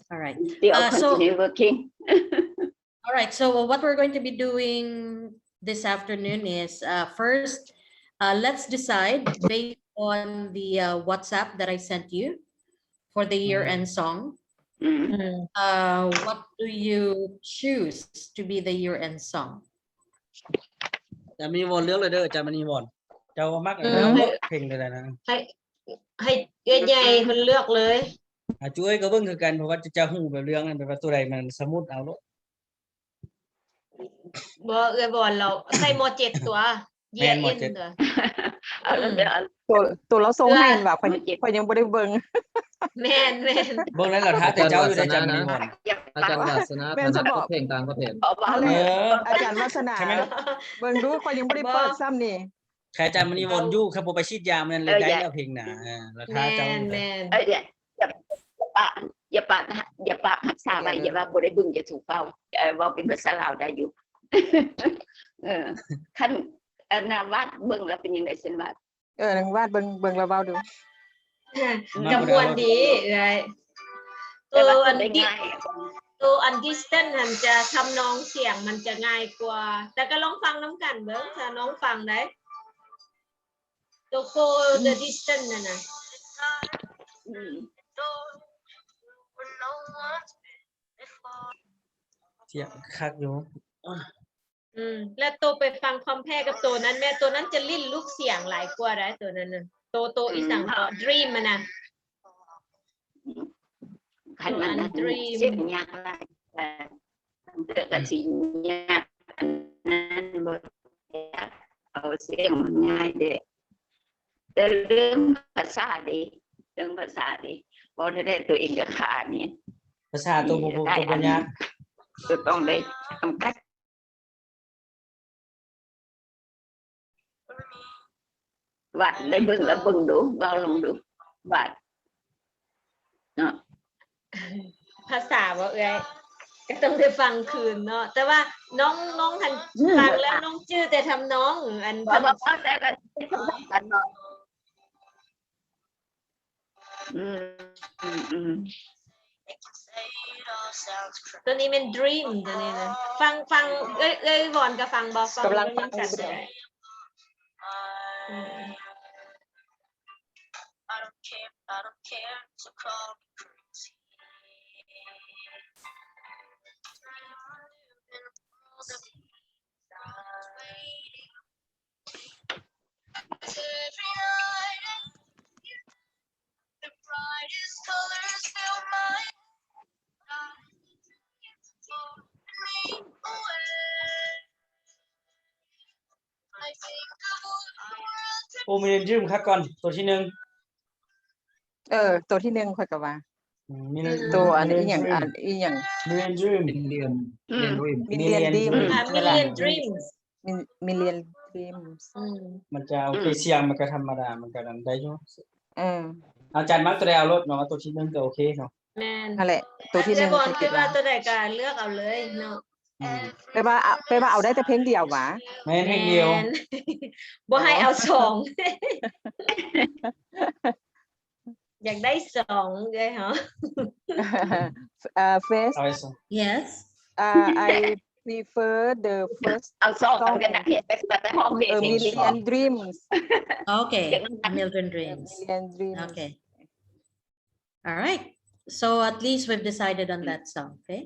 All right. Still So continue working. all right. So what we're going to be doing this afternoon is first, let's decide based on the WhatsApp that I sent you for the year-end song. What do you choose to be the year-end song? จะมีวอนเลือกเลยเด้ออาจารย์มณีวอนเจ้ามักอะไรเพลงอะไรนะ ให้ใหญ่ๆคนเลือกเลย ช่วยก็เบิ่งคือกันเพราะว่าจะหูแบบเรื่องนั้นแบบว่าตัวใดมันสมมุติเอาโลด บ่บอลเราใส่หมด7ตัวเยีย แม่นหมด เอ็น 7 ตัว เอาแล้วเดี๋ยวเอา ตัวเราส่งให้แบบพอยังบ่ได้เบิ่ง แม่น เบิ่งแล้วเราท้าแต่เจ้าอยู่ได้อาจารย์มณีวอน อาจารย์วาสนา แม่ ถ นจะ นัด บอก เพลงต่างประเทศ เอาบ้า เอา เล แล้ ยว อาจารย์วัฒนา ใช่ไหม เบิ่งดูพอยังบ่ได้เปิดซ้ำนี่ ใครอาจารย์มณีวอนอยู่ครับบ่ไปฉีดยามันเลยได้แล้วเพลงน่ะเราท้า แม่ เจ้าน แม่น อย่าปะหักษาไว้อย่าว่าบ่ได้บึ้งจะถูกเป้าว่าเป็นภาษาลาวได้อยู่ ขั้นนาวาดเบิ่งแล้วเป็นยังไงเส้นวาด นางวาดเบิ่งเราเบาดู กระบวนดีเลยตัวอันที่ตัวอันดิสเทนมันจะทำนองเสียงมันจะง่ายกว่า แต่ก็ลองฟังน้ำกันเบิ่งถ้าน้องฟังได้ตัวโค the distance นั่นน่ะ เสียงคักอยู่ แล้วตัวไปฟังคอมแพร์กับตัวนั้นแม่ตัวนั้นจะลิ้นลูกเสียงหลายกว่าได้ตัวนั้นน่ะตัวอีสังก็ dream มันน่ะ ขั้นมันนะเส้นยากอะไรเกิดกับสิ่งยากนั้นบ่เอาเสียงมันง่ายเด้แต่เรื่องภาษาดีพอได้ตัวเองกับขาเนี่ย ภาษาตัวบ่ยาก จะต้องได้จำกัดวัดได้เบิ่งแล้วเบิ่งดูเราลองดูวัดเนาะ ภาษาว่าก็ต้องได้ฟังคืนเนาะแต่ว่าน้องหันฟังแล้วน้องชื่อแต่ทำน้องอัน เพราะว่าแต่ก็ทำกันเนาะตัวนี้เป็น dream ตัวนี้นะฟังวอนก็ฟังบ่ฟัง กำลังฟัง กันได้โอ้มีเรียนยืมคักก่อนตัวที่1 ตัวที่1ค่อยก็ว่า มี ตัวอันนี้อีหยังมีเรียนยืม มิลเลียนรีม Million Dream million dreams Million Dreams มันจะโอเคเสียงมันก็ธรรมดามันก็นั้นได้อยู่ อา อาจารย์มักตัวใดเอารถเนาะตัวที่1ก็โอเคเนาะ แม่น นั่นแหละตัวที่ แต่ 1 บอล ค่อย ไป คิด ว่า ว่า ตัวใดก็เลือกเอาเลยเนาะ ไปว่าเอาได้แต่เพลงเดียวหวะ แม่นเพลงเดียว แม่น บ่ให้เอาสอง อยากได้สองเลยเหรอ Face เอาไปส่ง Yes. I prefer the first เอาซองกันนะเนี่ยแต่ห้องเรียน Million Dreams Okay. Million Dreams. Million Dreams Okay. All right. So at least we've decided on that song. Okay.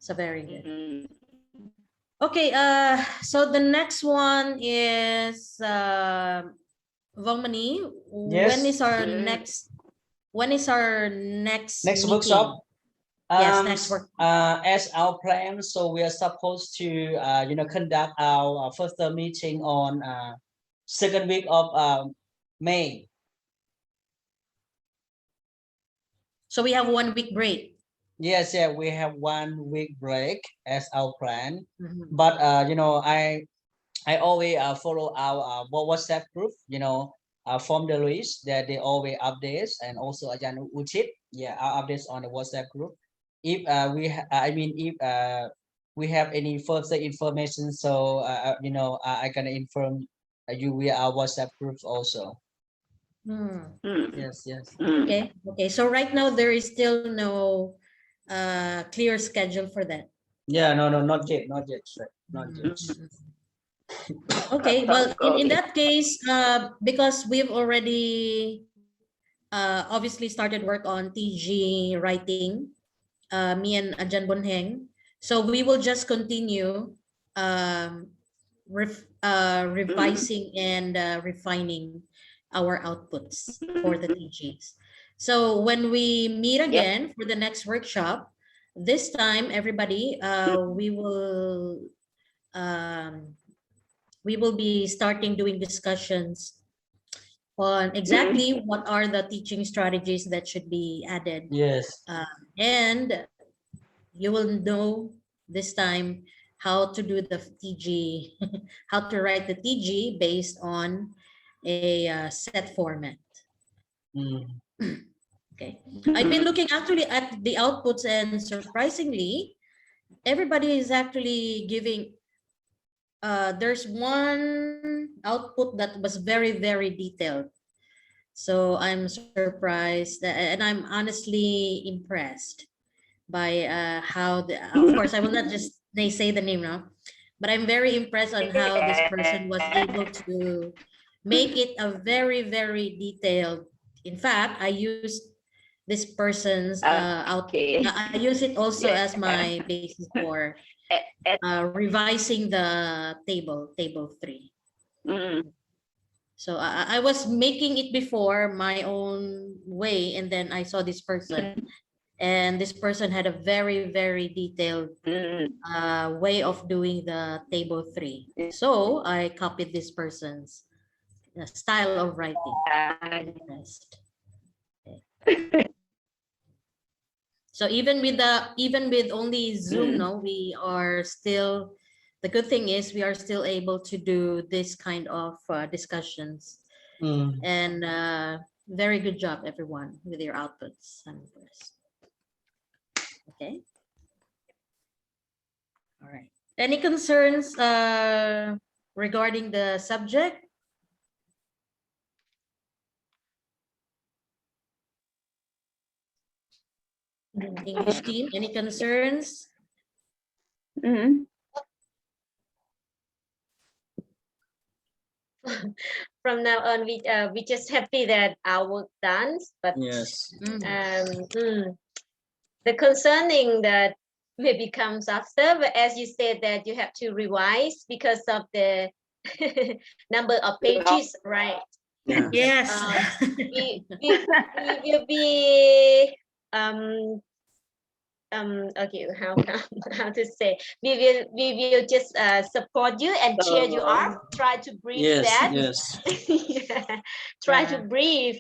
So very good. Okay. So the next one is Vongmani. Yes. When is our next next meeting? workshop. Yes, next work. As our plan, so we are supposed to conduct our first meeting on second week of May. So we have 1 week break. Yes, yeah, we have 1 week break as our plan. Mhm. But I always follow our WhatsApp group. From the list that they always updates, and also Ajahn Uchit, our updates on the WhatsApp group. If we have any further information, so I gonna inform you via our WhatsApp groups also. Yes. Okay. So right now there is still no clear schedule for that? Yeah, no, not yet, sir. Not yet. Okay, well, in that case, because we've already obviously started work on TG writing, me and Ajan Bonheng, so we will just continue revising and refining our outputs for the TGs. So when we meet again for the next workshop, this time everybody, we will be starting doing discussions on exactly what are the teaching strategies that should be added. Yes. And you will know this time how to do the TG, how to write the TG based on a set format. Okay. I've been looking actually at the outputs, and surprisingly, everybody is actually giving, there's one output that was very, very detailed. So I'm surprised and I'm honestly impressed by how of course I will not just say the name now, but I'm very impressed on how this person was able to make it a very, very detailed. In fact, I used this person's Okay. I use it also as my basis for revising the table 3. So I was making it before my own way, and then I saw this person, and this person had a very, very detailed way of doing the table 3. So I copied this person's style of writing. So even with only Zoom, no, we are still. The good thing is we are still able to do this kind of discussions. And very good job, everyone, with your outputs. I'm impressed. Okay. All right. Any concerns regarding the subject? English team, any concerns? From now on, we just happy that our work done, but Yes. the concerning that maybe comes after, but as you said that you have to revise because of the number of pages, right? Yeah. Yes. We will be okay, how to say, we will just support you and cheer you up, try to brief that. Yeah. Try to brief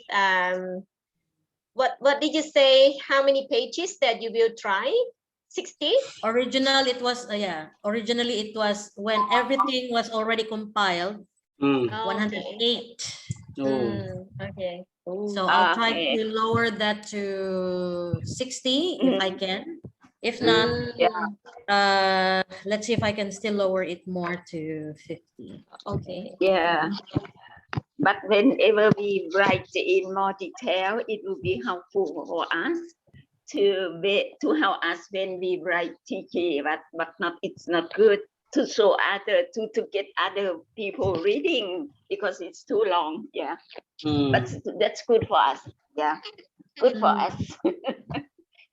what did you say, how many pages that you will try? 60? Originally it was when everything was already compiled, 108. Okay. So I'll try to lower that to 60 if I can. If not, let's see if I can still lower it more to 50. Okay. Yeah. But whenever we write in more detail, it will be helpful for us to help us when we write TK, but not, it's not good to show other to get other people reading because it's too long. Yeah. But that's good for us. Yeah. Good for us.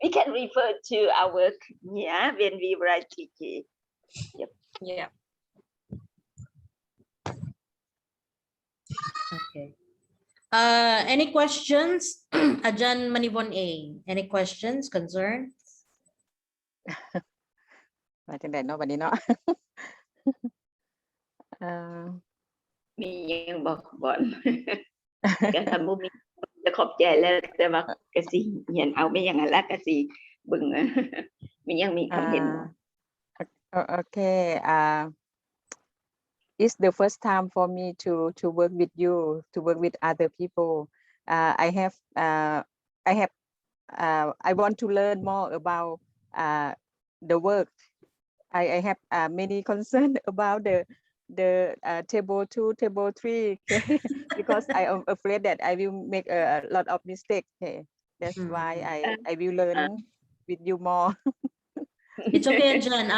We can refer to our work, yeah, when we write TK. Yep. Yeah. Okay. Any questions? Ajan Manivon A. Any questions, concerns? มาจังได๋เนาะบัดนี้เนาะ มียังบอกก่อน ก็ทำบุมีจะขอบใจแล้วแต่ว่ากะสิเห็นเอาไม่อย่างนั้นละกะสิเบิ่ง มียังมีคำเห็น Okay. It's the first time for me to work with you, to work with other people. I want to learn more about the work. I have many concerns about the table 2, table 3, okay? Because I am afraid that I will make a lot of mistakes. Okay? That's why I will learn with you more. It's okay, Jen.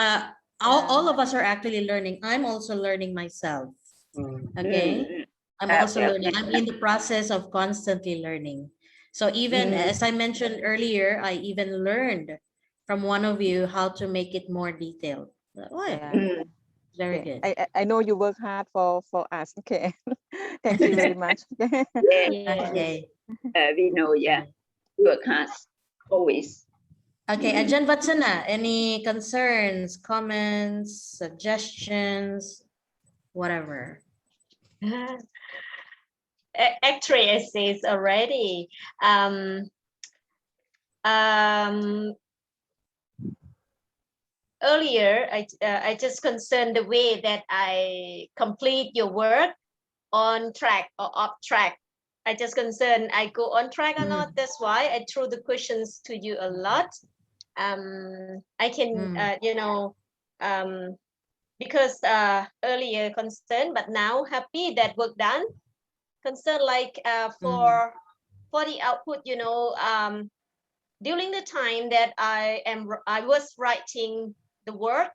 All Yeah. of us are actually learning. I'm also learning myself. Mm. Okay. I'm also learning. I'm in the process of constantly learning. So even as I mentioned earlier, I even learned from one of you how to make it more detailed. Oh, yeah, Yeah. very Okay. good. I know you work hard for us. Okay. Thank you very much. Yeah, Yes. Okay. we know, yeah. Work hard always. Okay, Ajahn Vatsana, any concerns, comments, suggestions, whatever? Actually, I says already. Um, earlier, I just concerned the way that I complete your work on track or off track. I just concerned I go on track or not. That's why I threw the questions to you a lot. I can, because earlier concerned, but now happy that work done. Concern like for the output, during the time that I was writing the work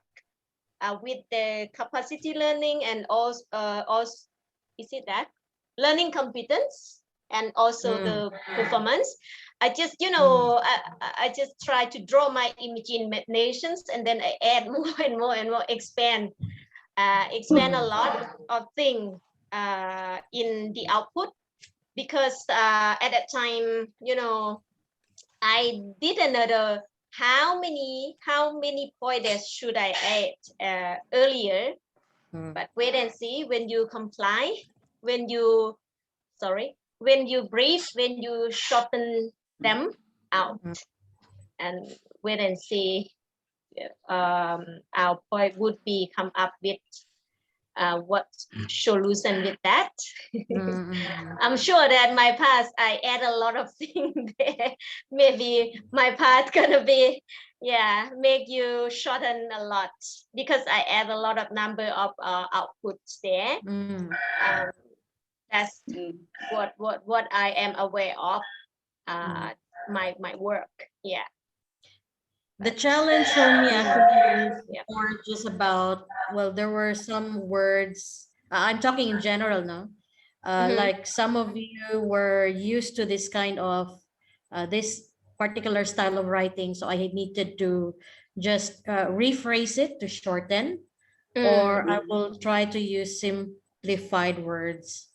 with the capacity learning and also is it that learning competence and also the performance. I just I just try to draw my imaginations and then I add more and more and more, expand a lot of things in the output, because at that time, I didn't know how many pointers should I add earlier. But wait and see when you comply, when you brief, when you shorten them out, and wait and see. Our point would be come up with what solution with that. I'm sure that my past I add a lot of things there. Maybe my past gonna be make you shorten a lot, because I add a lot of number of outputs there. That's what I am aware of my work. Yeah. The challenge for me actually is more just about, well, there were some words, I'm talking in general now, like some of you were used to this kind of, this particular style of writing. So I needed to just rephrase it to shorten, or I will try to use simplified words.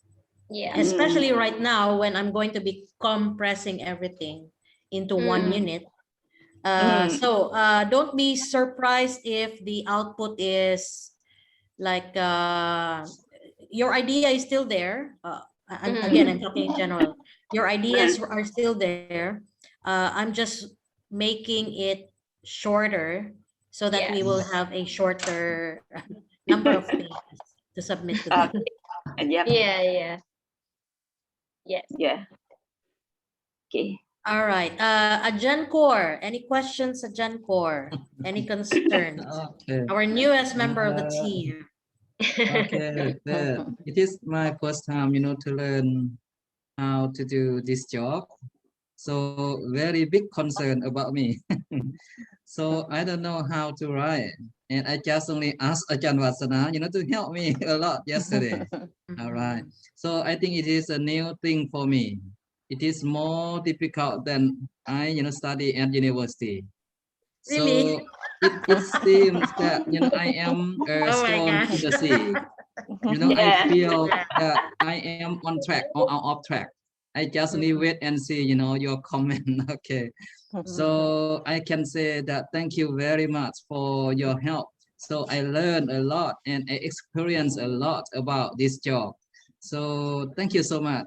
Yeah. Especially right now when I'm going to be compressing everything into 1 minute. So don't be surprised if the output is like your idea is still there. Again, I'm talking in general. Your ideas are still there. I'm just making it shorter so that we will have a shorter number of pages to submit to them. Yep. Yeah. Yes. Yeah. Okay. All right. Ajahn Core, any questions, Ajahn Core? Any concerns? Okay. Our newest member of the team. Okay. It is my first time, to learn how to do this job. So very big concern about me. So I don't know how to write. And I just only asked Ajahn Vasana, to help me a lot yesterday. All right. So I think it is a new thing for me. It is more difficult than I, study at university. Really? So it seems that, I am Oh my stone to gosh. the sea. I feel that I am on track or out of track. I just need wait and see, your comment. Okay. So I can say that thank you very much for your help. So I learned a lot and I experienced a lot about this job. So thank you so much.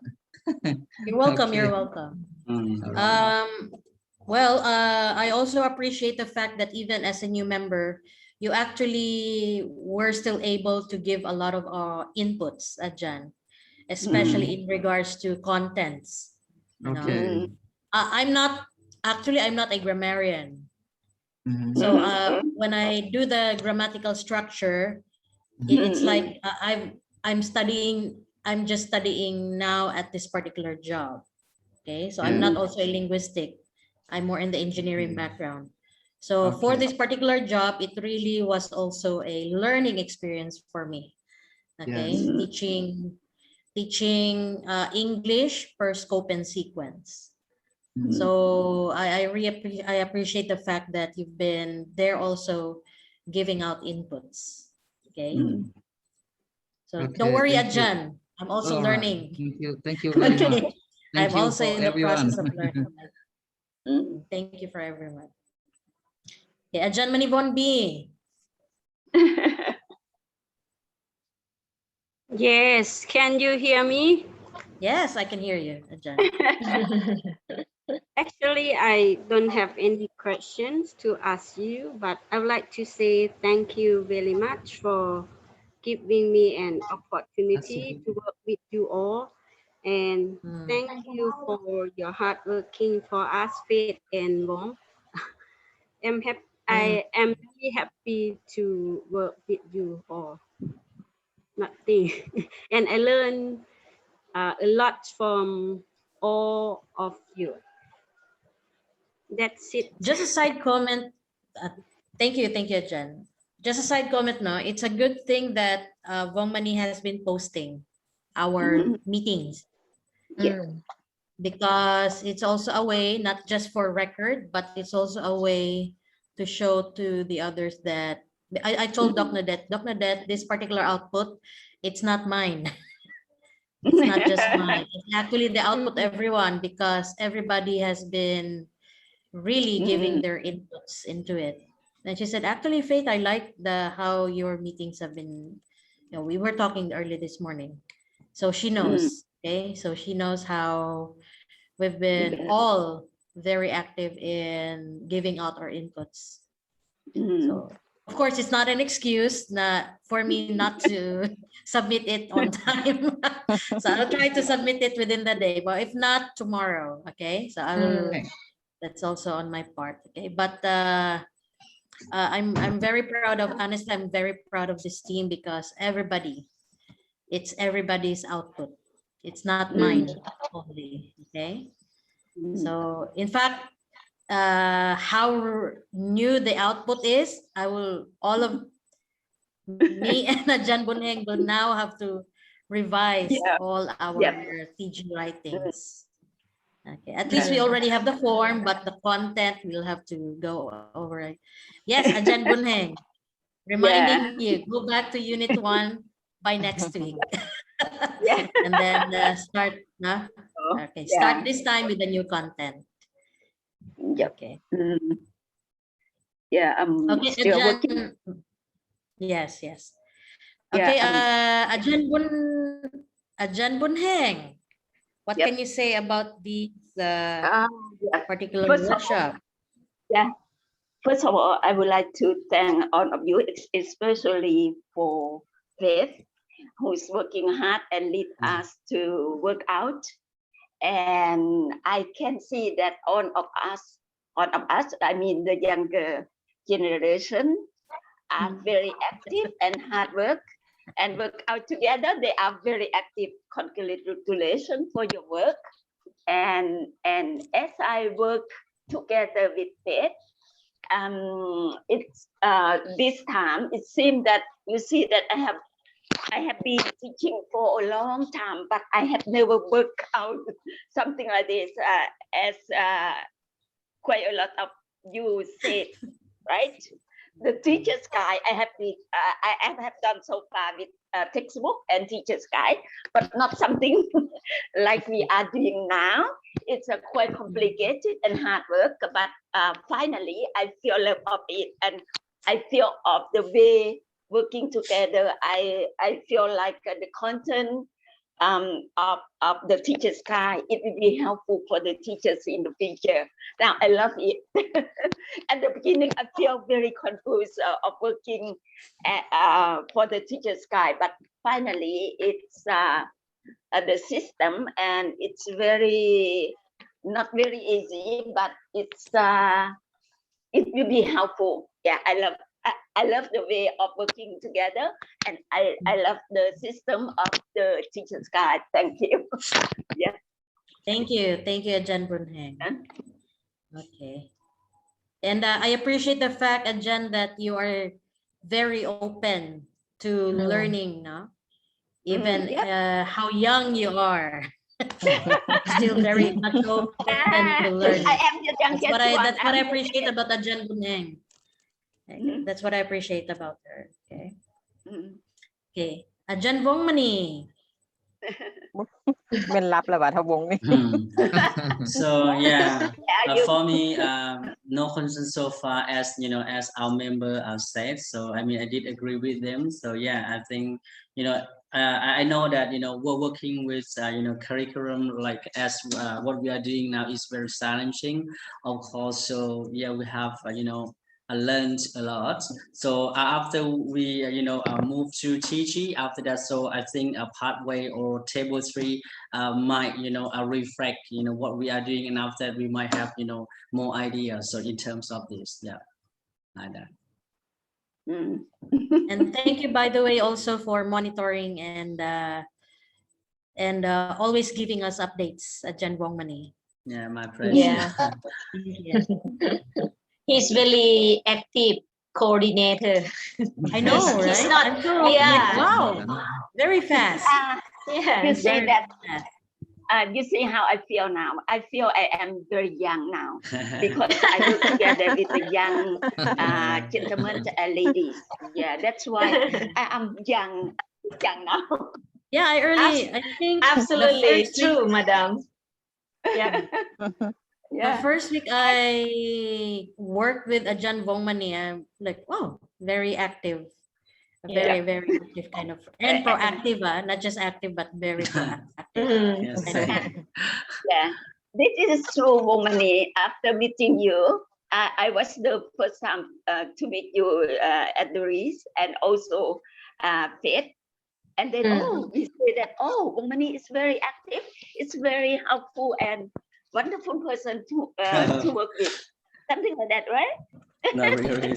You're welcome. Okay. You're welcome. All right. Well, I also appreciate the fact that even as a new member, you actually were still able to give a lot of inputs, Ajahn, especially in regards to contents. Okay. I'm not a grammarian. Mhm. So when I do the grammatical structure, it's like I'm just studying now at this particular job. Okay, so I'm not also a linguistic. I'm more in the engineering background. So for Okay. this particular job, it really was also a learning experience for me. Okay, Yes. teaching English per scope and sequence. Mm. So I appreciate the fact that you've been there also giving out inputs. Okay, Mm. so Okay, don't worry, thank you. Ajahn. I'm also All right. learning. Thank you very much. Okay, Thank I'm you also for in the everyone. process of learning. Mm. Thank you for everyone. Okay, Ajahn Manivon B. Yes, can you hear me? Yes, I can hear you, Ajahn. Actually, I don't have any questions to ask you, but I would like to say thank you very much for giving me an opportunity to work with you all. And Mm. thank you for your hard working for us, Faith and Wong. I am really happy to work with you all. Nothing. And I learned a lot from all of you. That's it. Just a side comment. Thank you, Ajahn. Just a side comment, no. It's a good thing that Wong Mani has been posting our meetings Yeah. because it's also a way, not just for record, but it's also a way to show to the others that I told Doc Nadet, this particular output, it's not mine. It's not just mine. It's actually the output everyone because everybody has been really giving their inputs into it. And she said, actually, Faith, I like the how your meetings have been, we were talking early this morning. So she knows, okay? So she knows how we've been all very active in giving out our inputs. So of course, it's not an excuse for me not to submit it on time. So I'll try to submit it within the day, but if not, tomorrow, okay? So I will, that's also on my part, okay? But I'm very proud of, honestly, I'm very proud of this team because it's everybody's output. It's not mine only, okay? So in fact, how new the output is, all of me and Ajahn Bunheng will now have to revise all our TG writings. Okay, at least we already have the form, but the content we'll have to go over it. Yes, Ajahn Bunheng, reminding you, go back to Unit 1 by next week. And then start, okay, start this time with the new content. Yep. Okay. Yeah, I'm Okay, still Ajahn. working. Yes. Yeah, Okay, Ajahn Bunheng, what can you say about these particular workshop? First of all, I would like to thank all of you, especially for Faith, who's working hard and lead us to work out. And I can see that all of us, I mean the younger generation, are very active and hard work and work out together. They are very active. Congratulations for your work. And as I work together with Faith, it's this time it seems that you see that I have been teaching for a long time, but I have never worked out something like this as quite a lot of you said, right? The teacher's guide I have done so far with textbook and teacher's guide, but not something like we are doing now. It's a quite complicated and hard work, but finally I feel love of it, and I feel of the way working together. I feel like the content of the teacher's guide, it will be helpful for the teachers in the future. Now I love it. At the beginning, I feel very confused of working for the teacher's guide, but finally it's the system, and it's not very easy, but it will be helpful. Yeah, I love the way of working together, and I love the system of the teacher's guide. Thank you. Thank you, Ajahn Bunheng. Okay. And I appreciate the fact, Jen, that you are very open to learning, no? Even how young you are, still very much open to learn. I am the youngest one. That's what I I'm appreciate about Jen Buneng. Mhm. That's what I appreciate about her. Okay. Mm. Okay. Jen Wongmani. แม่นรับแล้วว่าถ้าวงนี่ So yeah, Yeah, you. for me, no concern so far as as our member said. So I mean, I did agree with them. So yeah, I think I know that we're working with curriculum like as what we are doing now is very challenging, of course. So yeah, we have I learned a lot. So after we move to Chi, after that, so I think a pathway or table 3 might reflect what we are doing, and after that we might have more ideas. So in terms of this, yeah, like that. Mm. And thank you, by the way, also for monitoring and always giving us updates at Jen Wongmani. Yeah, my pleasure. Yeah. Yeah. He's very active coordinator. I know, He's right? not- I'm so yeah. like, wow, very fast. Yeah. You say Very that. fast. You see how I feel now. I feel I am very young now because I work together with the young gentlemen and ladies. Yeah, that's why I am young now. Yeah, I think the Absolutely first week- true, madam. Yeah. The first week I worked with Jan Wongmani, I'm like, wow, very active. Very, very active kind of, and proactive, not just active, but very proactive. Mhm. Yes. Yeah, this is true, Wongmani. After meeting you, I was the first time to meet you at the Reese and also Faith. And then, we say that, Wongmani is very active. It's very helpful and wonderful person to work with. Something like that, right? Not really.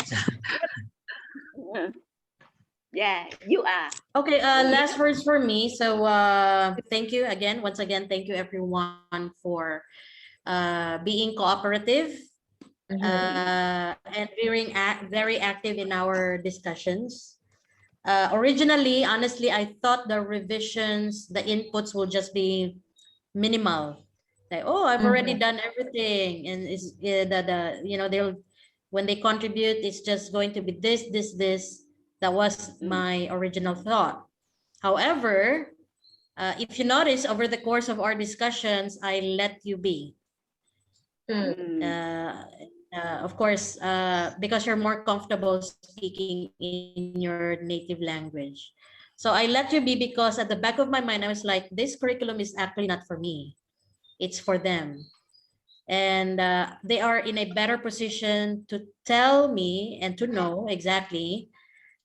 Yeah, you are. Okay, last words for me. So thank you again, once again, thank you everyone for being cooperative and very active in our discussions. Originally, honestly, I thought the revisions, the inputs will just be minimal. Like, oh, I've already done everything, and it's they'll when they contribute, it's just going to be this. That was my original thought. However, if you notice over the course of our discussions, I let you be. Of course, because you're more comfortable speaking in your native language. So I let you be because at the back of my mind, I was like, this curriculum is actually not for me. It's for them. And they are in a better position to tell me and to know exactly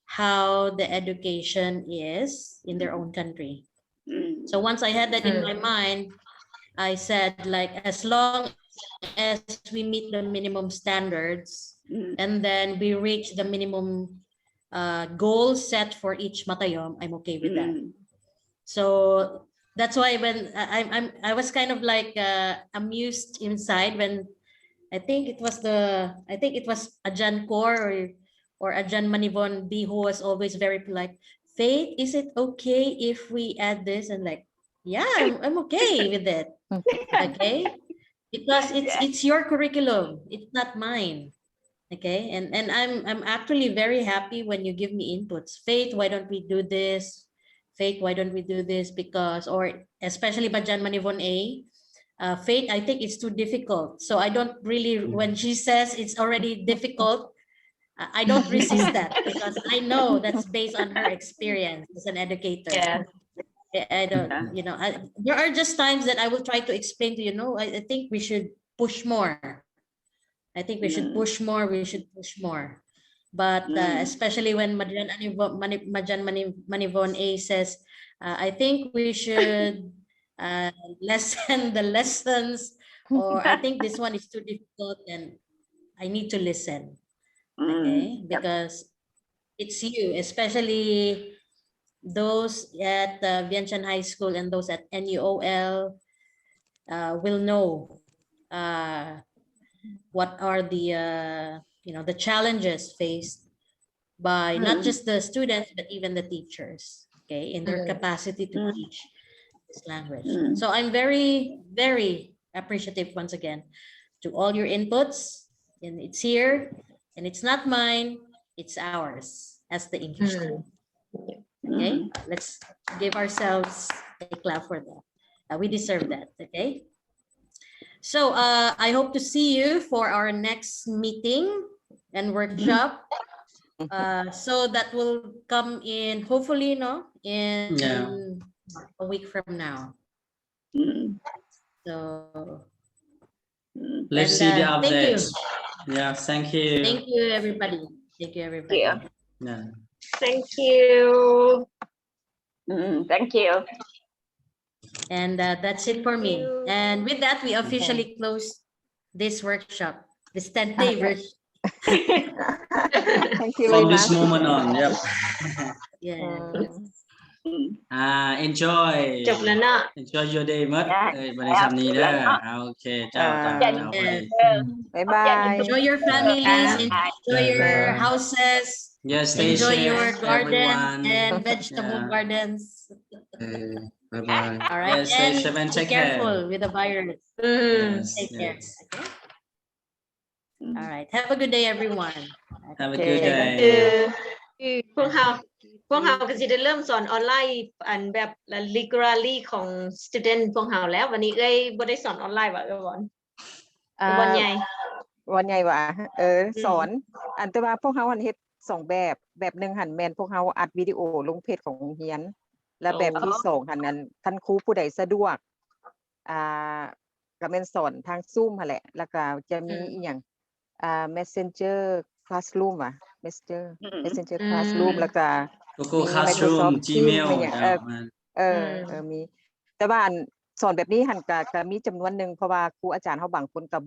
how the education is in their own country. So once I had that in my mind, I said, like, as long as we meet the minimum standards and then we reach the minimum goal set for each matayom, I'm okay with that. So that's why when I was kind of like amused inside when I think it was Ajan Kor or Ajan Manivon B who was always very polite. Faith, is it okay if we add this? And like, yeah, I'm okay with it. Okay, because it's your curriculum, it's not mine. Okay, and I'm actually very happy when you give me inputs. Faith, why don't we do this? Faith, why don't we do this? Because, or especially Bajan Manivon A, Faith, I think it's too difficult. So I don't really, when she says it's already difficult, I don't resist that because I know that's based on her experience as an educator. Yeah. I don't, there are just times that I will try to explain to I think we should push more. I think we should push more. We should push more. But especially when Majan Manivon A says, I think we should lessen the lessons, or I think this one is too difficult and I need to listen. Okay, because it's you, especially those at Vientiane High School and those at NUOL will know what are the the challenges faced by not just the students but even the teachers, okay, in their capacity to teach this language. So I'm very, very appreciative once again to all your inputs, and it's here, and it's not mine, it's ours as the English team. Okay, let's give ourselves a clap for that. We deserve that. Okay. So I hope to see you for our next meeting and workshop. So that will come in hopefully in a week from now. So Let's and, see the thank you. updates. Yeah, thank you. Thank you, everybody. Thank you, everybody. Yeah. Thank you. Thank you. And that's it for me. you. And with that, we officially close this workshop, this 10-day version. Thank you From very this much. moment on, yep. Yeah. Enjoy จบแล้วเนาะ enjoy your day มัด ได้ วันนี้ทำนี้เด้อโอเคเจ้าพอดี Bye bye. Enjoy your families, enjoy your Bye. houses, Yes, stay enjoy safe, your gardens everyone. and vegetable Yeah. gardens. Bye bye. All right, Yes, stay and safe and be take care. careful with the virus. Yes, Take care. yes. Okay? All right. Have a good day, everyone. Have a Okay. good คือ day. พวกเราก็จะได้เริ่มสอนออนไลน์อันแบบ legally ของ student พวกเราแล้ววันนี้บ่ได้สอนออนไลน์ว่ะบอลบอลใหญ่ วันใหญ่ว่ะสอน อันแต่ว่าพวกเขาหันเฮ็ด2แบบหนึ่งหันแมนพวกเขาอัดวิดีโอลงเพจของโรงเรียน และแบบที่สองหันนั้นท่านครูผู้ใดสะดวกก็แม่นสอนทางซูมหั่นแหละแล้วก็จะมีอีหยังMessenger Classroom ว่ะ Messenger Classroom แล้วก็ Google มี Classroom Microsoft Gmail Teams เจ้ามัน มีแต่ว่าอันสอนแบบนี้หันก็มีจำนวนหนึ่งเพราะว่าครูอาจารย์เขาบางคนก็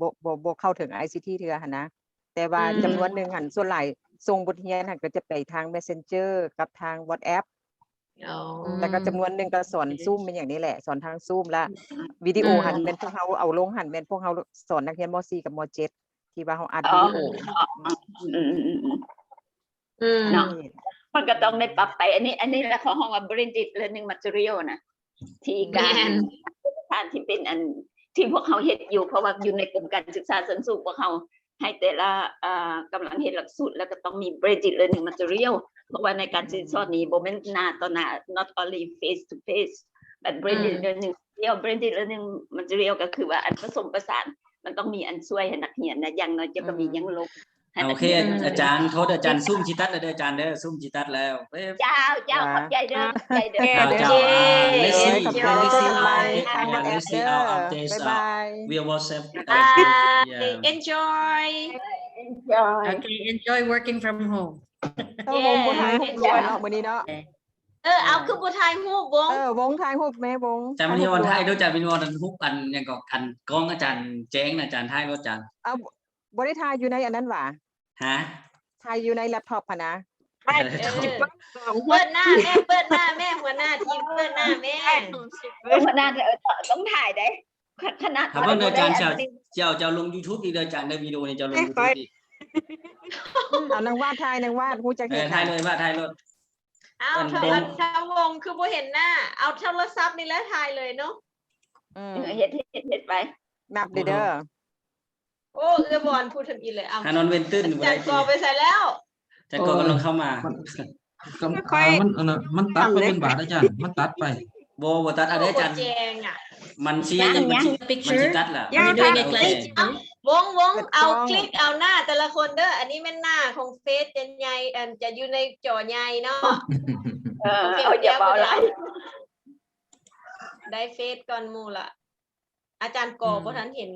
บ่เข้าถึง ICT เทื่อหั่นนะแต่ว่าจำนวนหนึ่งหันส่วนหลายส่งบทเรียนหันก็จะไปทาง Messenger กับทาง WhatsApp แล้วก็จำนวนหนึ่งก็สอนซูมเป็นอย่างนี้แหละสอนทางซูมและวิดีโอหันเป็นพวกเขาเอาลงหันเป็นพวกเขาสอนนักเรียนม.4 กับม.7 ที่ว่าเขาอัดวิดีโอ เนาะมันก็ต้องได้ปรับไปอันนี้แหละของห้องว่า blended learning material นะที่การทานที่เป็นอันที่พวกเขาเฮ็ดอยู่เพราะว่าอยู่ในกรมการศึกษาชั้นสูงพวกเขาให้แต่ละกำลังเฮ็ดหลักสูตรแล้วก็ต้องมี blended learning material เพราะว่าในการสอนนี้บ่แม่นหน้าต่อหน้า not only face to face but blended learning material ก็คือว่าอันผสมผสานมันต้องมีอันช่วยให้นักเรียนนะอย่างน้อยจะก็มียังลบ โอเคอาจารย์เขาอาจารย์ซุ่มจิตัดแล้วอาจารย์เด้อซุ่มจิตัดแล้ว เจ้าขอบใจเด้อใจเด้อ เจ้า let's see let's see our updates via WhatsApp enjoy Okay, enjoy working from home. วงผู้ถ่ายรูปรวมเนาะมื้อนี้เนาะ เอาคือผู้ถ่ายรูปวง วงถ่ายรูปแม่วง จำนี่วันไทยด้วยจำนี่วันฮุกอันยังก็อันกล้องอาจารย์แจ้งอาจารย์ไทยอาจารย์ บ่ได้ถ่ายอยู่ในอันนั้นหว่า ฮะ ถ่ายอยู่ในแล็ปท็อปนะ เปิดหน้าแม่หัวหน้าทีมเปิดหน้าแม่ ขนาดต้องถ่ายได้ขนาด ถามว่าอาจารย์จะลง YouTube อีกอาจารย์ในวิดีโอนี้จะลง YouTube อีก เอานางวาดฮู้จักเฮ็ด ถ่ายเลยว่าถ่ายรถ เอาถ้าวงคือบ่เห็นหน้าเอาโทรศัพท์นี่แล้วถ่ายเลยเนาะ เฮ็ดไป นับเด้อ โอ้บอลพูดทำอีเลยเอา ฮานอนเวนตื้น จัดกอไปใส่แล้ว จัดกำลังเข้ามา มันตัดไปเป็นบาทอาจารย์มันตัดไป โบตัดอะไรอาจารย์ แจงอ่ะ มันชี้มันชี้ตัดล่ะ You're doing it like วงเอาคลิกเอาหน้าแต่ละคนเด้ออันนี้แม่นหน้าของเฟซใหญ่จะอยู่ในจอใหญ่เนาะ อย่าเบาไหล ได้เฟซก่อนหมู่ละอาจารย์กอบ่ทันเห็น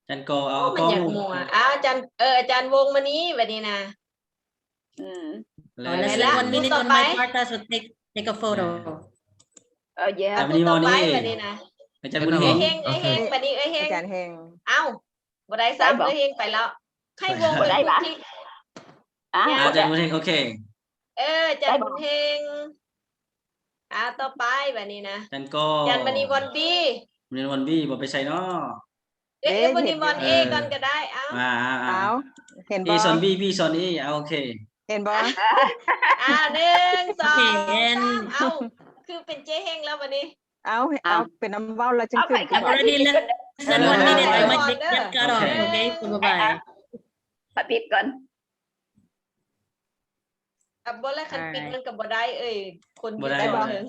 อาจารย์กอเอา มันอยากมัวอาจารย์วงมานี้แบบนี้นะ let's take 1 minute on my part so take a photo. พูดต่อไปแบบนี้นะ อาจารย์บุญเฮง เฮงแบบนี้เฮง อาจารย์เฮง เอ้าบ่ได้ซ้ำเฮงไปแล้วให้วงได้คลิก อาจารย์บุญเฮงโอเค อาจารย์บุญเฮงต่อไปแบบนี้นะ อาจารย์กอ อาจารย์มณีวันดี เรียนวันบี้บอกไปใส่เนาะ เอ๊ะวันนี้มอนเอก่อนก็ได้เอ้า เอาเห็น A บ่ สอน B B สอน A โอเค เห็นบ่ หนึ่งสอง Okay, and เอ้าคือเป็นเจ๊เฮงแล้ววันนี้ เอาเป็นน้ำเว้าแล้วจังขึ้น I've already less than 1 minute. I might get cut off. Okay. Okay, so bye-bye. ไปปิดก่อน บ่แล้วคันปิดมันก็บ่ได้เอ้ยคนอยู่ บ่ได้ ได้บ่ บ่ได้ ถึง